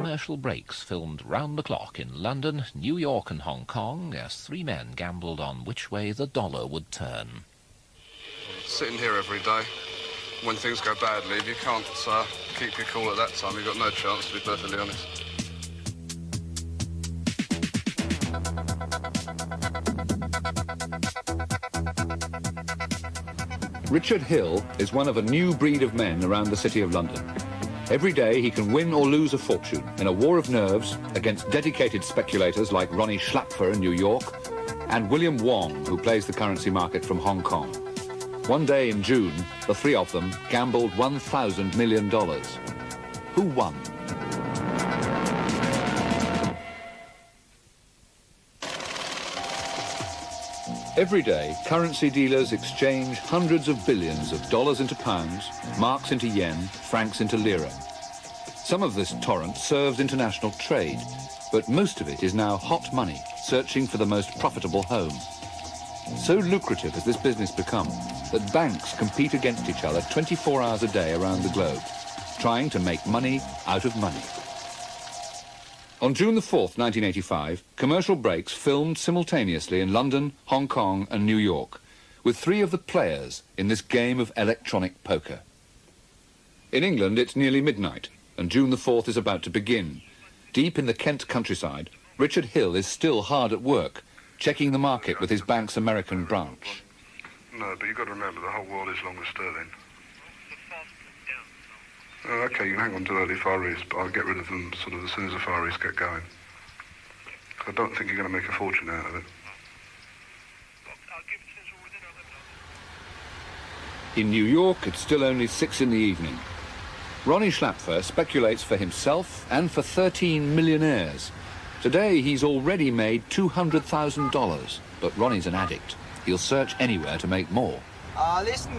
commercial breaks filmed round the clock in London, New York and Hong Kong as three men gambled on which way the dollar would turn. Sitting here every day, when things go badly, if you can't keep your cool at that time, you've got no chance, to be perfectly honest. Richard Hill is one of a new breed of men around the City of London. Every day he can win or lose a fortune in a war of nerves against dedicated speculators like Ronnie Schlapfer in New York and William Wong, who plays the currency market from Hong Kong. One day in June, the three of them gambled $1,000 million. Who won? Every day, currency dealers exchange hundreds of billions of dollars into pounds, marks into yen, francs into lira. Some of this torrent serves international trade, but most of it is now hot money, searching for the most profitable home. So lucrative has this business become that banks compete against each other 24 hours a day around the globe, trying to make money out of money. On June the 4th, 1985, commercial breaks filmed simultaneously in London, Hong Kong and New York, with three of the players in this game of electronic poker. In England, it's nearly midnight, and June the 4th is about to begin. Deep in the Kent countryside, Richard Hill is still hard at work, checking the market with his bank's American branch. No, but you've got to remember, the whole world is long as sterling. OK, you can hang on to early Far East, but I'll get rid of them sort of as soon as the Far East get going. I don't think you're going to make a fortune out of it. In New York, it's still only 6 in the evening. Ronnie Schlapfer speculates for himself and for 13 millionaires. Today, he's already made $200,000, but Ronnie's an addict. He'll search anywhere to make more. Listen,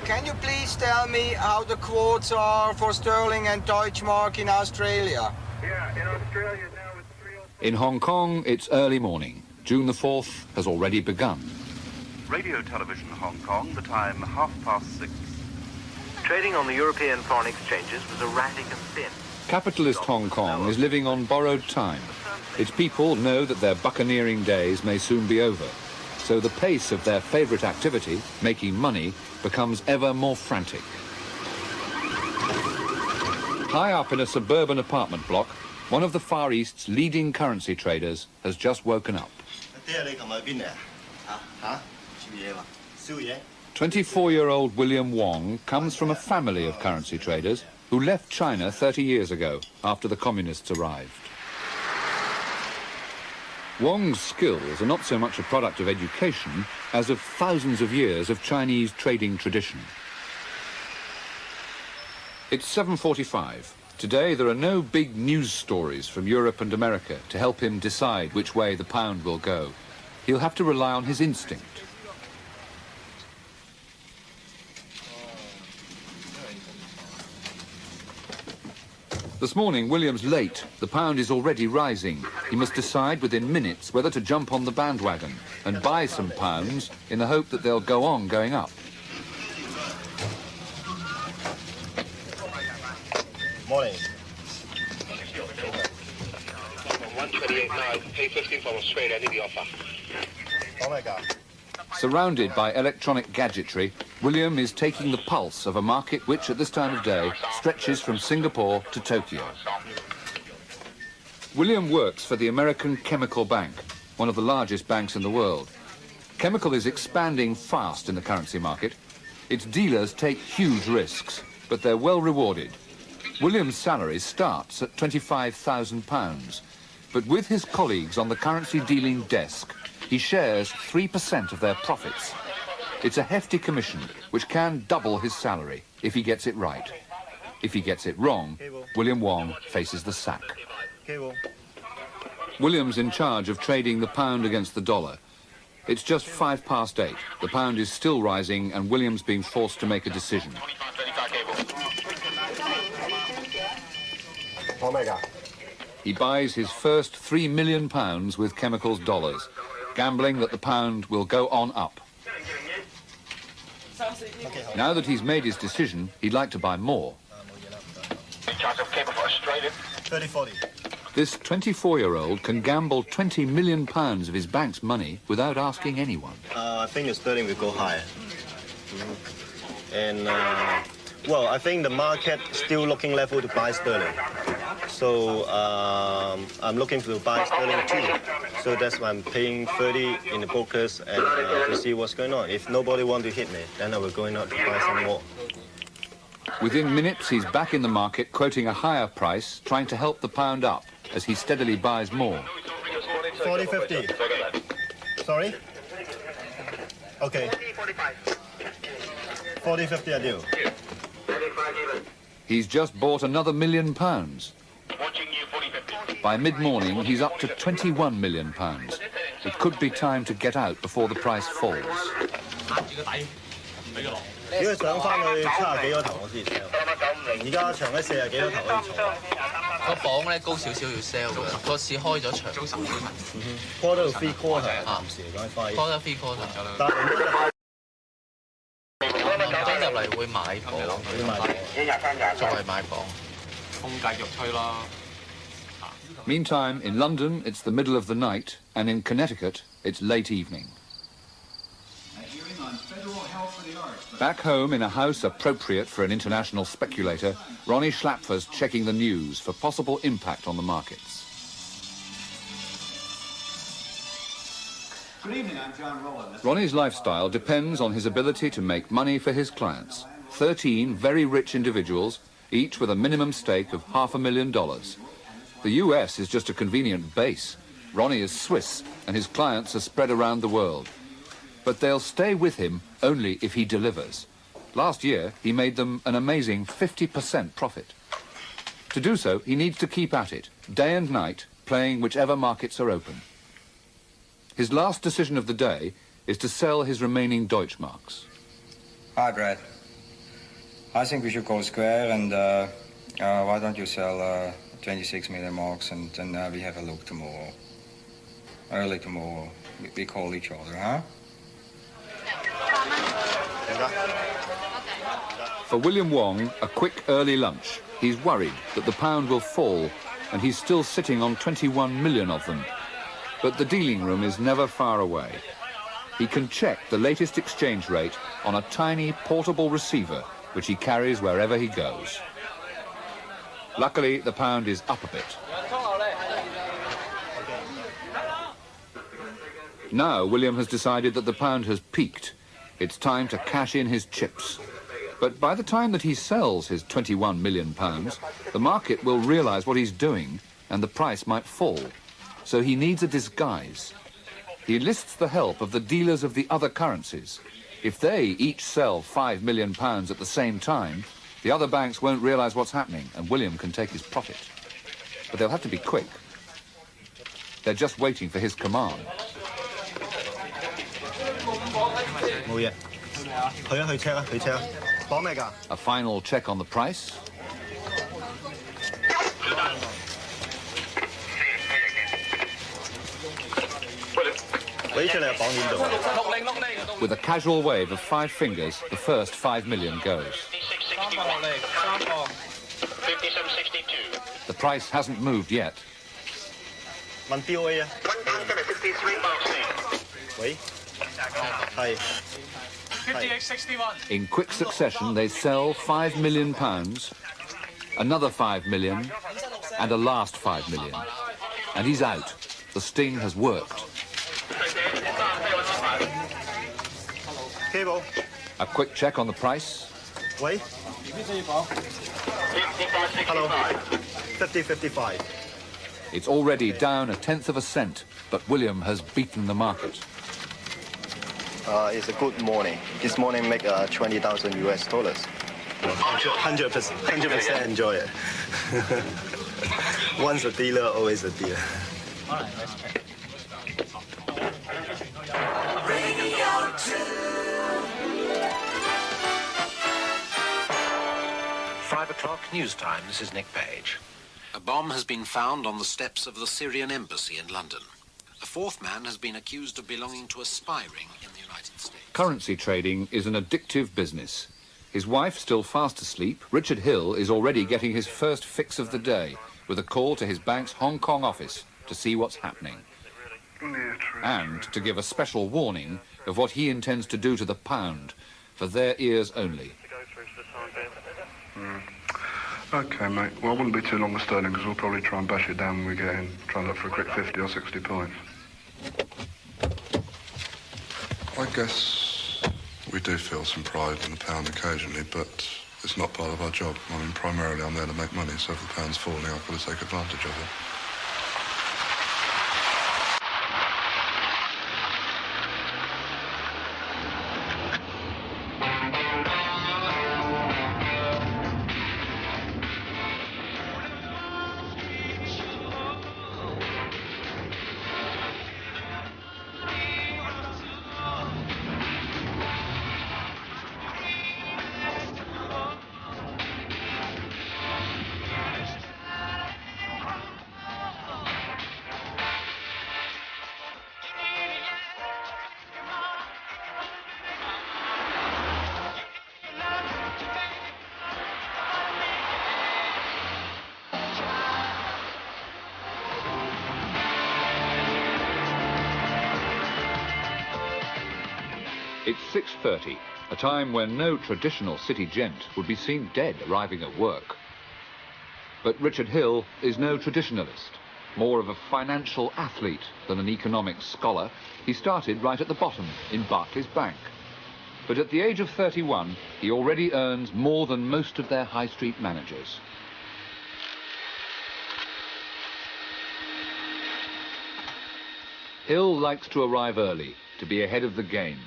can you please tell me how the quotes are for sterling and Deutschmark in Australia? Yeah, in Australia now it's 3:06. In Hong Kong, it's early morning. June the 4th has already begun. Radio Television Hong Kong, the time 6:30. Trading on the European foreign exchanges was erratic and thin. Capitalist Hong Kong is living on borrowed time. Its people know that their buccaneering days may soon be over. So the pace of their favourite activity, making money, becomes ever more frantic. High up in a suburban apartment block, one of the Far East's leading currency traders has just woken up. 24-year-old William Wong comes from a family of currency traders who left China 30 years ago after the communists arrived. Wong's skills are not so much a product of education as of thousands of years of Chinese trading tradition. It's 7:45. Today there are no big news stories from Europe and America to help him decide which way the pound will go. He'll have to rely on his instinct. This morning, William's late. The pound is already rising. He must decide within minutes whether to jump on the bandwagon and buy some pounds in the hope that they'll go on going up. Morning. 128.9, pay 15 from Australia, I need the offer. Oh my God. Surrounded by electronic gadgetry, William is taking the pulse of a market which, at this time of day, stretches from Singapore to Tokyo. William works for the American Chemical Bank, one of the largest banks in the world. Chemical is expanding fast in the currency market. Its dealers take huge risks, but they're well rewarded. William's salary starts at £25,000, but with his colleagues on the currency dealing desk, he shares 3% of their profits. It's a hefty commission, which can double his salary if he gets it right. If he gets it wrong, William Wong faces the sack. William's in charge of trading the pound against the dollar. It's just 8:05. The pound is still rising, and William's being forced to make a decision. Omega. He buys his first £3 million with Chemicals dollars, gambling that the pound will go on up. Now that he's made his decision, he'd like to buy more. Charge of cable for Australia, 30-40. This 24-year-old can gamble £20 million of his bank's money without asking anyone. I think the sterling will go higher. And, well, I think the market still looking level to buy sterling. So I'm looking to buy sterling too. So that's why I'm paying 30 in the brokers and to see what's going on. If nobody want to hit me, then I will go out to buy some more. Within minutes, he's back in the market, quoting a higher price, trying to help the pound up as he steadily buys more. 40-50. Sorry? Okay. 40-50 I do. He's just bought another £1 million. By mid-morning, he's up to £21 million. It could be time to get out before the price falls. 如果上翻去70幾個頭我先 sell， 而家長喺40幾個頭可以坐。個榜咧高少少要 sell 嘅，個市開咗場。call 到 free call 係暫時嚟講快。call 得 free call 但係倫敦入嚟會買榜，會買榜，作為買榜。風繼續吹啦。Meantime, in London, it's the middle of the night, and in Connecticut, it's late evening. Back home in a house appropriate for an international speculator, Ronnie Schlapfer's checking the news for possible impact on the markets. Good evening, I'm John Rowland. Ronnie's lifestyle depends on his ability to make money for his clients. 13 very rich individuals, each with a minimum stake of $500,000. The US is just a convenient base. Ronnie is Swiss, and his clients are spread around the world. But they'll stay with him only if he delivers. Last year, he made them an amazing 50% profit. To do so, he needs to keep at it, day and night, playing whichever markets are open. His last decision of the day is to sell his remaining Deutschmarks. Hi, Brad. I think we should go square, and why don't you sell 26 million marks, and then we have a look tomorrow. Early tomorrow, we call each other, huh? For William Wong, a quick early lunch. He's worried that the pound will fall, and he's still sitting on 21 million of them. But the dealing room is never far away. He can check the latest exchange rate on a tiny portable receiver, which he carries wherever he goes. Luckily, the pound is up a bit. Now, William has decided that the pound has peaked. It's time to cash in his chips. But by the time that he sells his 21 million pounds, the market will realize what he's doing and the price might fall. So he needs a disguise. He enlists the help of the dealers of the other currencies. If they each sell 5 million pounds at the same time, the other banks won't realize what's happening and William can take his profit. But they'll have to be quick. They're just waiting for his command. A final check on the price. With a casual wave of 5 fingers, the first 5 million goes. The price hasn't moved yet. In quick succession, they sell 5 million pounds, another 5 million, and a last 5 million. And he's out. The sting has worked. A quick check on the price. Wait. Hello. 50-55. It's already down 1/10 of a cent, but William has beaten the market. It's a good morning. This morning make $20,000 US. 100% enjoy it. Once a dealer, always a dealer. All right, let's check. 5 o'clock news time. This is Nick Page. A bomb has been found on the steps of the Syrian embassy in London. A 4th man has been accused of belonging to a spy ring in the United States. Currency trading is an addictive business. His wife still fast asleep. Richard Hill is already getting his first fix of the day. with a call to his bank's Hong Kong office to see what's happening. And to give a special warning of what he intends to do to the pound, for their ears only. OK, mate. Well, I wouldn't be too long with sterling because we'll probably try and bash it down when we get in. Try and look for a quick 50 or 60 points. I guess we do feel some pride in the pound occasionally, but it's not part of our job. I mean, primarily I'm there to make money, so if the pound's falling, I've got to take advantage of it. It's 6:30, a time when no traditional city gent would be seen dead arriving at work. But Richard Hill is no traditionalist. More of a financial athlete than an economics scholar, he started right at the bottom in Barclays Bank. But at the age of 31, he already earns more than most of their high street managers. Hill likes to arrive early, to be ahead of the game.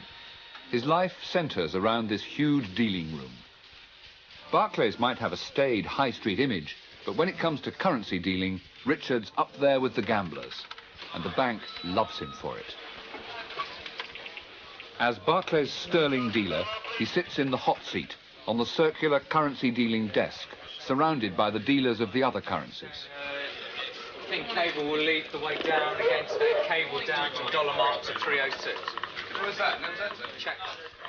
His life centres around this huge dealing room. Barclays might have a staid high street image, but when it comes to currency dealing, Richard's up there with the gamblers, and the bank loves him for it. As Barclays' sterling dealer, he sits in the hot seat on the circular currency dealing desk, surrounded by the dealers of the other currencies. I think cable will lead the way down against it. Cable down to dollar marks of 306. Check.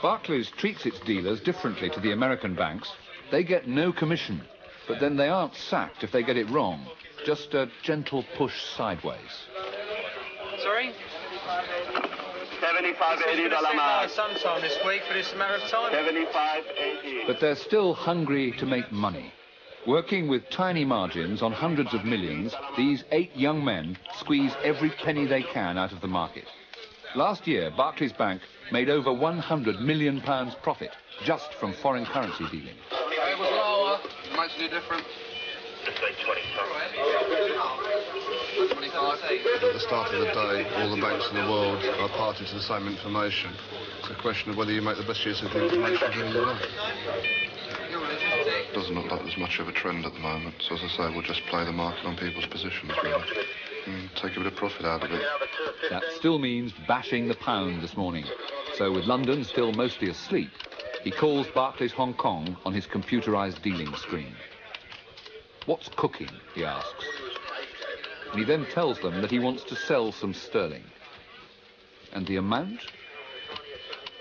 Barclays treats its dealers differently to the American banks. They get no commission, but then they aren't sacked if they get it wrong. Just a gentle push sideways. Sorry? $75.80 mark. Sometime this week, but it's a matter of time. $75.80. But they're still hungry to make money. Working with tiny margins on hundreds of millions, these 8 young men squeeze every penny they can out of the market. Last year, Barclays Bank made over £100 million profit just from foreign currency dealing. It was lower. Makes any difference. At the start of the day, all the banks in the world are party to the same information. It's a question of whether you make the best use of the information during your life. Doesn't look like there's much of a trend at the moment, so as I say, we'll just play the market on people's positions, really, and take a bit of profit out of it. That still means bashing the pound this morning. So with London still mostly asleep, he calls Barclays Hong Kong on his computerized dealing screen. What's cooking, he asks. And he then tells them that he wants to sell some sterling. And the amount?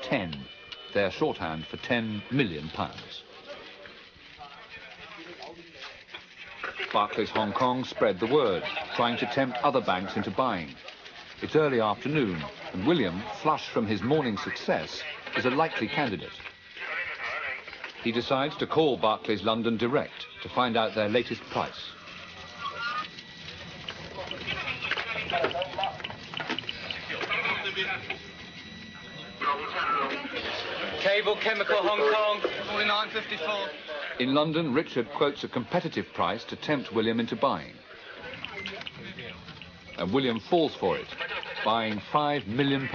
10. Their shorthand for £10 million. Barclays Hong Kong spread the word, trying to tempt other banks into buying. It's early afternoon, and William, flush from his morning success, is a likely candidate. He decides to call Barclays London direct to find out their latest price. Cable, chemical, Hong Kong, 49.54. In London, Richard quotes a competitive price to tempt William into buying. And William falls for it, buying £5 million.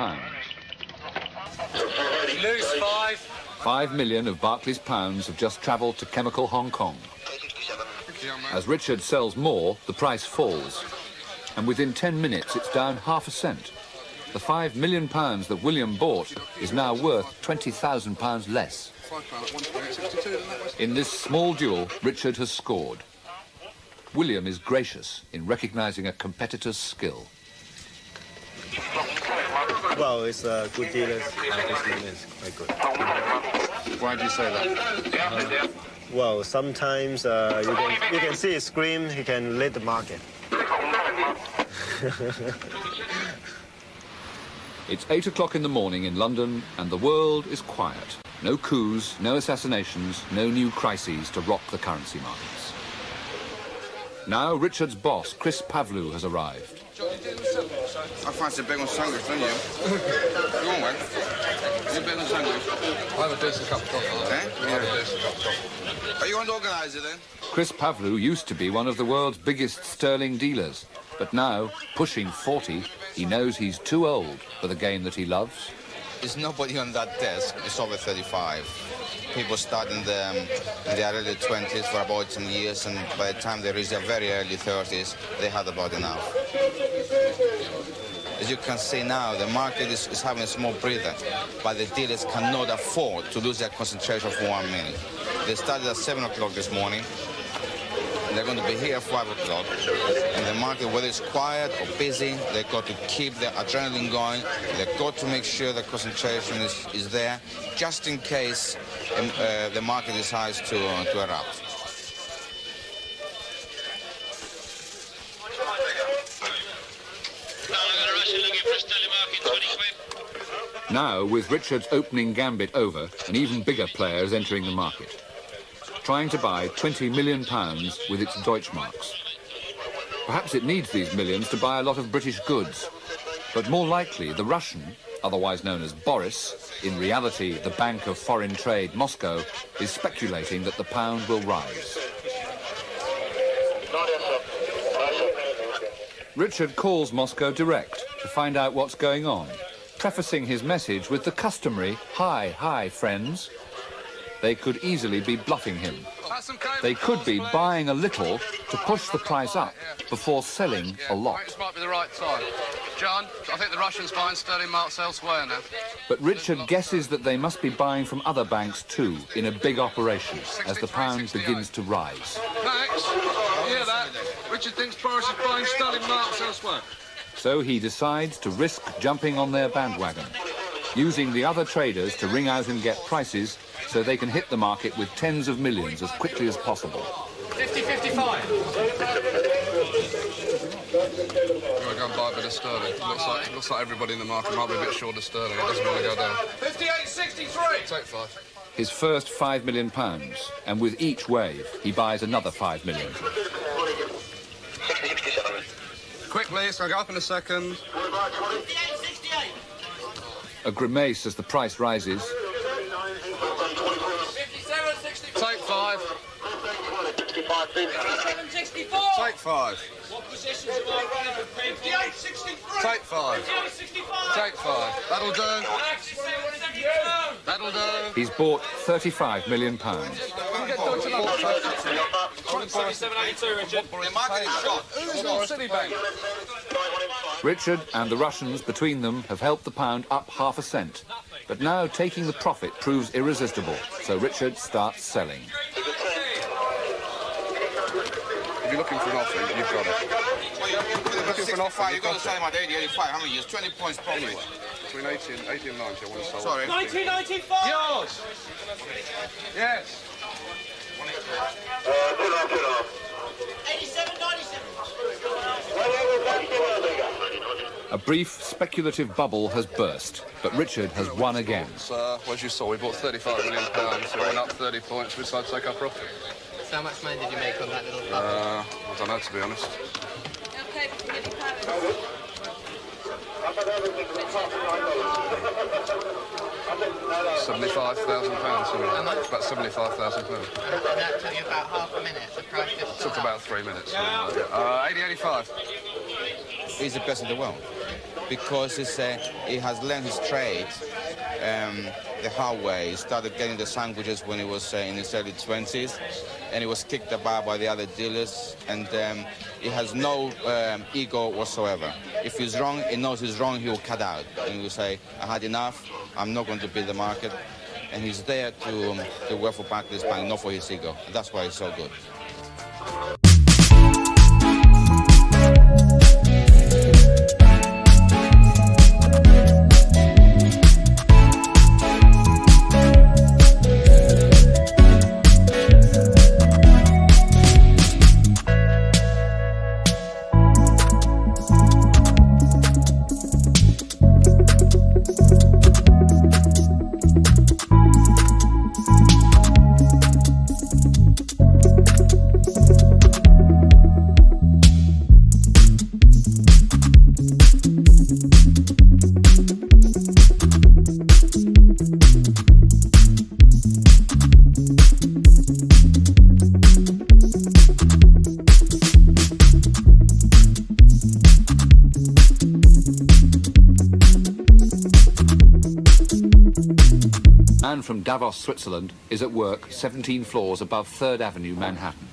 Lose 5. 5 million of Barclays pounds have just travelled to chemical Hong Kong. As Richard sells more, the price falls. And within 10 minutes, it's down ½ a cent. The £5 million that William bought is now worth £20,000 less. In this small duel, Richard has scored. William is gracious in recognising a competitor's skill. Well, it's good dealers. This dealer is quite good. Why do you say that? Well, sometimes you can see it scream, he can lead the market. It's 8 o'clock in the morning in London and the world is quiet. No coups, no assassinations, no new crises to rock the currency markets. Now Richard's boss, Chris Pavlou, has arrived. I fancy a bacon sandwich, don't you? You want one? You bacon sandwich? I have a decent cup of coffee. Eh? I have a decent cup of coffee. Are you going to organise it then? Chris Pavlou used to be one of the world's biggest sterling dealers, but now, pushing 40, he knows he's too old for the game that he loves. There's nobody on that desk. It's over 35. People start in their early 20s for about 10 years, and by the time they reach their very early 30s, they had about enough. As you can see now, the market is having a small breather, but the dealers cannot afford to lose their concentration for 1 minute. They started at 7 o'clock this morning. They're going to be here at 5 o'clock. And the market, whether it's quiet or busy, they've got to keep their adrenaline going. They've got to make sure the concentration is there, just in case the market decides to erupt. Now, with Richard's opening gambit over, and even bigger players entering the market, trying to buy £20 million with its Deutschmarks. Perhaps it needs these millions to buy a lot of British goods, but more likely the Russian, otherwise known as Boris, in reality the Bank of Foreign Trade Moscow, is speculating that the pound will rise. Richard calls Moscow direct to find out what's going on, prefacing his message with the customary, "Hi, friends." They could easily be bluffing him. They could be buying a little to push the price up before selling a lot. This might be the right time. John, I think the Russians buying sterling marks elsewhere now. But Richard guesses that they must be buying from other banks too, in a big operation, as the pound begins to rise. Max, you hear that? Richard thinks Boris is buying sterling marks elsewhere. So he decides to risk jumping on their bandwagon, using the other traders to ring out and get prices so they can hit the market with tens of millions as quickly as possible. 50-55. You've got to go and buy a bit of sterling. Looks like everybody in the market might be a bit short of sterling. It doesn't want to go down. 58-63. Take 5. His first £5 million, and with each wave, he buys another £5 million. Quickly, it's going to go up in a second. A grimace as the price rises. 57-64. Take 5. 57-64. Take 5. What positions am I running for people? 58-63. Take 5. 58-65. Take 5. That'll do. That'll do. He's bought £35 million. Richard and the Russians between them have helped the pound up half a cent. But now taking the profit proves irresistible, so Richard starts selling. If you're looking for an offer, you've got it. Looking for an offer, you've got to sell him at 80-85. How many years? 20 points profit. Anyway, between 80 and 90, I want to sell. Sorry. 1995. Yours. Yes. 87-97. A brief speculative bubble has burst, but Richard has won again. So, as you saw, we bought £35 million, so we went up 30 points, we decided to take our profit. So how much money did you make on that little I don't know, to be honest. Okay, £75,000, something. How much? About £75,000. And that took you about half a minute. The price just Took about 3 minutes. 80-85. He's the best in the world because he has learned his trade the hard way. He started getting the sandwiches when he was in his early 20s, and he was kicked about by the other dealers, and he has no ego whatsoever. If he's wrong, he knows he's wrong, he will cut out. And he will say, I had enough, I'm not going to beat the market. And he's there to work for Barclays Bank, not for his ego. And that's why he's so good. from Davos, Switzerland, is at work 17 floors above 3rd Avenue, Manhattan.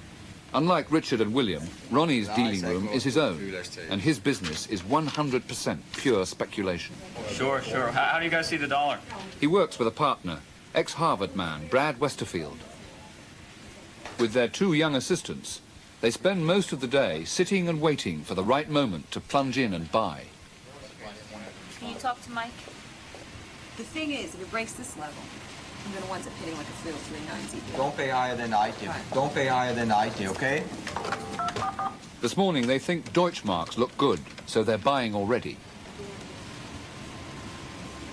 Unlike Richard and William, Ronnie's dealing room is his own, and his business is 100% pure speculation. Sure. How do you guys see the dollar? He works with a partner, ex-Harvard man, Brad Westerfield. With their 2 young assistants, they spend most of the day sitting and waiting for the right moment to plunge in and buy. Can you talk to Mike? The thing is, if it breaks this level, I'm going to wind up hitting like a 309. Don't pay higher than I do. Don't pay higher than I do, okay? This morning they think Deutschmarks look good, so they're buying already.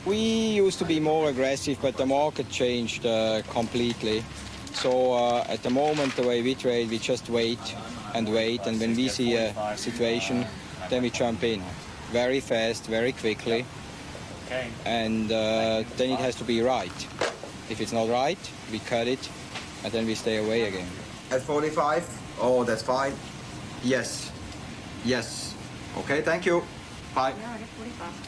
We used to be more aggressive, but the market changed completely. So at the moment, the way we trade, we just wait, and when we see a situation, then we jump in very fast, very quickly. Okay. And then it has to be right. If it's not right, we cut it, and then we stay away again. At 45? Oh, that's fine. Yes. Okay, thank you. Bye. Yeah, I get 45.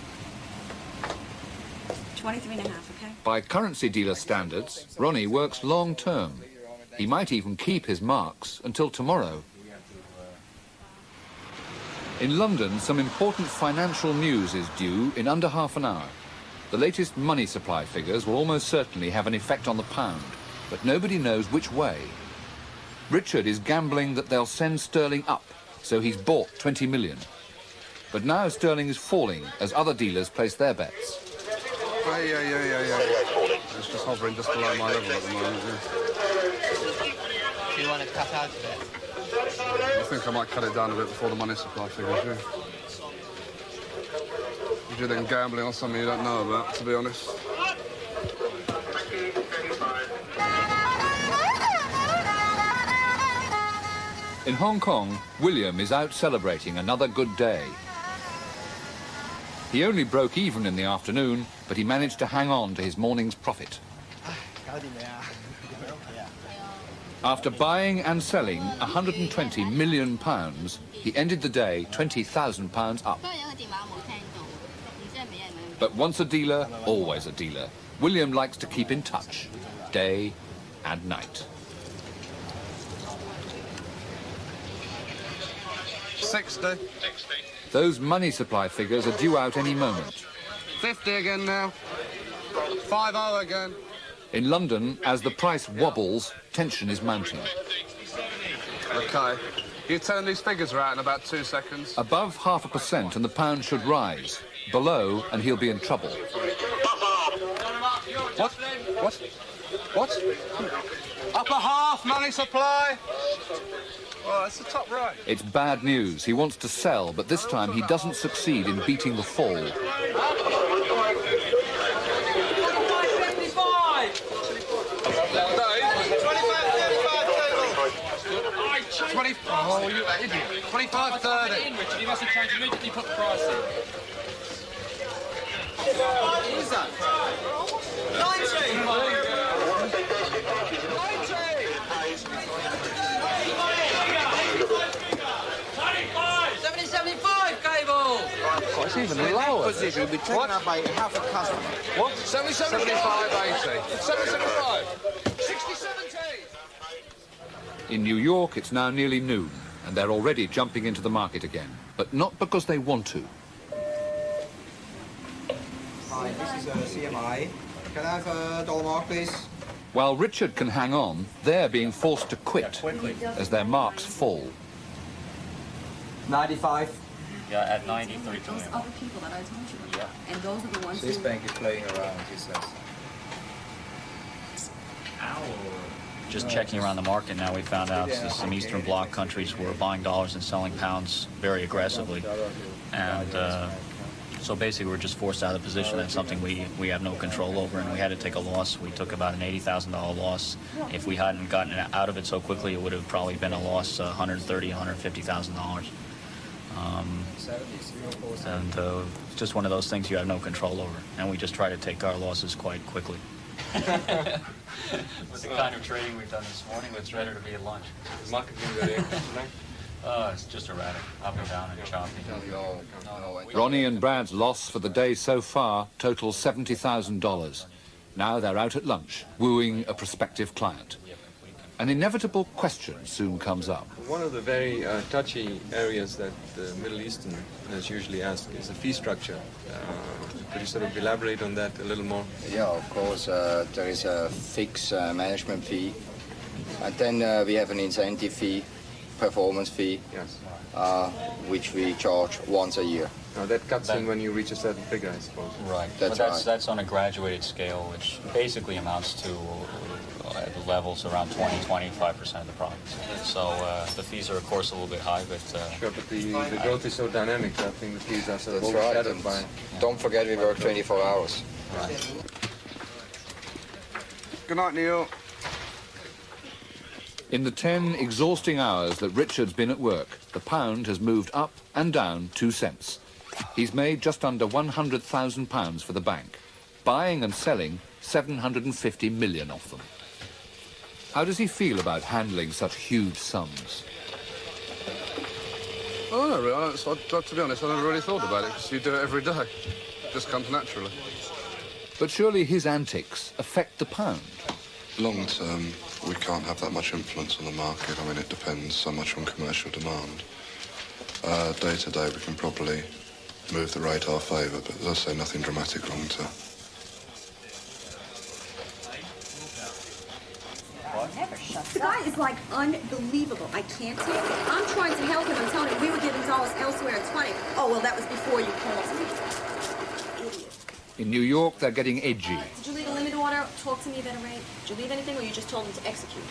23 and a half, okay? By currency dealer standards, Ronnie works long term. He might even keep his marks until tomorrow. In London, some important financial news is due in under half an hour. The latest money supply figures will almost certainly have an effect on the pound, but nobody knows which way. Richard is gambling that they'll send sterling up, so he's bought 20 million. But now sterling is falling as other dealers place their bets. Yeah. It's just hovering just below my level at the moment, Do you want to cut out of it? I think I might cut it down a bit before the money supply figures, yeah. You're then gambling on something you don't know about, to be honest. In Hong Kong, William is out celebrating another good day. He only broke even in the afternoon, but he managed to hang on to his morning's profit. After buying and selling £120 million, he ended the day £20,000 up. But once a dealer, always a dealer. William likes to keep in touch, day and night. 60. Those money supply figures are due out any moment. 50 again now. 50 again. In London, as the price wobbles, tension is mounting. OK. You turn these figures around in about 2 seconds. Above 0.5% and the pound should rise. Below, and he'll be in trouble. What? Upper half money supply? Oh, it's the top right. It's bad news. He wants to sell, but this time he doesn't succeed in beating the fall. 20. Oh, you idiot. 25, 30. Richard, you mustn't change immediately, put the price in. What is that? 70-75, cable! Oh, it's even lower. Position will be taken up by half a customer. What? 75, 80. 75. 60-70. In New York, it's now nearly noon, and they're already jumping into the market again. But not because they want to. Hi, this is CMI. Can I have a dollar mark, please? While Richard can hang on, they're being forced to quit as their marks fall. 95. Yeah, at 93. Those other people that I told you about. And those are the ones This bank is playing around, he says. Just checking around the market now, we found out some Eastern Bloc countries were buying dollars and selling pounds very aggressively. And so basically we're just forced out of the position. That's something we have no control over, and we had to take a loss. We took about an $80,000 loss. If we hadn't gotten out of it so quickly, it would have probably been a loss $130,000, $150,000. And it's just one of those things you have no control over, and we just try to take our losses quite quickly. With the kind of trading we've done this morning, it's ready to be at lunch. The market been very interesting. It's just erratic, up and down and choppy. Ronnie and Brad's loss for the day so far totals $70,000. Now they're out at lunch, wooing a prospective client. An inevitable question soon comes up. One of the very touchy areas that the Middle Eastern is usually asked is the fee structure. Could you sort of elaborate on that a little more? Yeah, of course, there is a fixed management fee. And then we have an incentive fee, performance fee, yes. Which we charge once a year. Now that cuts in when you reach a certain figure, I suppose. Right. That's on a graduated scale, which basically amounts to the levels around 20-25% of the profits. So the fees are, of course, a little bit high, but... Sure, but the growth is so dynamic, I think the fees are sort of That's overshadowed by... Don't forget we work 24 hours. Right. Good night, Neil. In the 10 exhausting hours that Richard's been at work, the pound has moved up and down 2 cents. He's made just under £100,000 for the bank, buying and selling 750 million of them. How does he feel about handling such huge sums? I don't know, really. To be honest, I never really thought about it, because you do it every day. It just comes naturally. But surely his antics affect the pound. Long term, we can't have that much influence on the market. I mean, it depends so much on commercial demand. Day to day, we can probably move the rate our favour, but as I say, nothing dramatic long term. The guy is like unbelievable. I can't take it. I'm trying to help him. I'm telling him we were giving dollars elsewhere at 20. Oh, well, that was before you called me. Idiot. In New York, they're getting edgy. Did you leave a limit order? Talk to me about a rate. Did you leave anything, or you just told him to execute?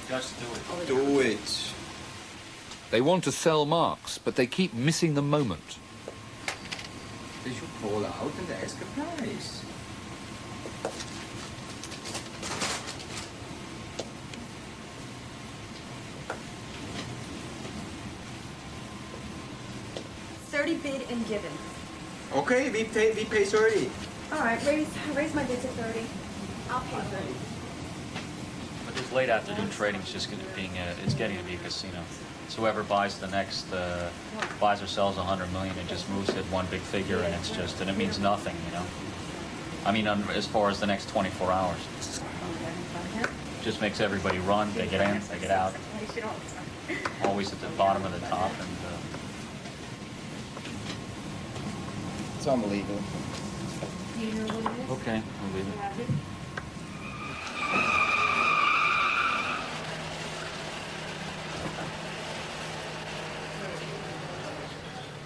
Just do it. Do it. They want to sell marks, but they keep missing the moment. They should call out and ask a price. $30 bid and given. Okay, we pay 30. All right, raise my bid to 30. I'll pay 30. But this late afternoon trading is just it's getting to be a casino. So whoever buys the next, buys or sells 100 million, it just moves at one big figure, and and it means nothing, you know. I mean, as far as the next 24 hours. Just makes everybody run, they get in, they get out. Always at the bottom of the top, and... It's unbelievable. Okay, I'll leave it.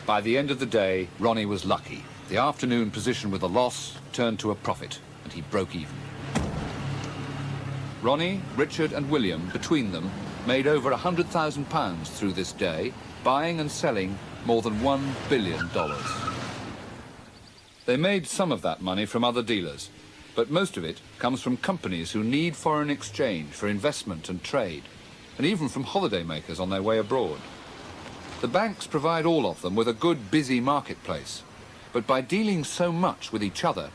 By the end of the day, Ronnie was lucky. The afternoon position with a loss turned to a profit, and he broke even. Ronnie, Richard and William, between them, made over £100,000 through this day, buying and selling more than $1 billion. They made some of that money from other dealers, but most of it comes from companies who need foreign exchange for investment and trade, and even from holidaymakers on their way abroad. The banks provide all of them with a good, busy marketplace, but by dealing so much with each other,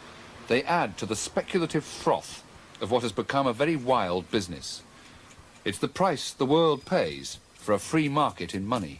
they add to the speculative froth of what has become a very wild business. It's the price the world pays for a free market in money.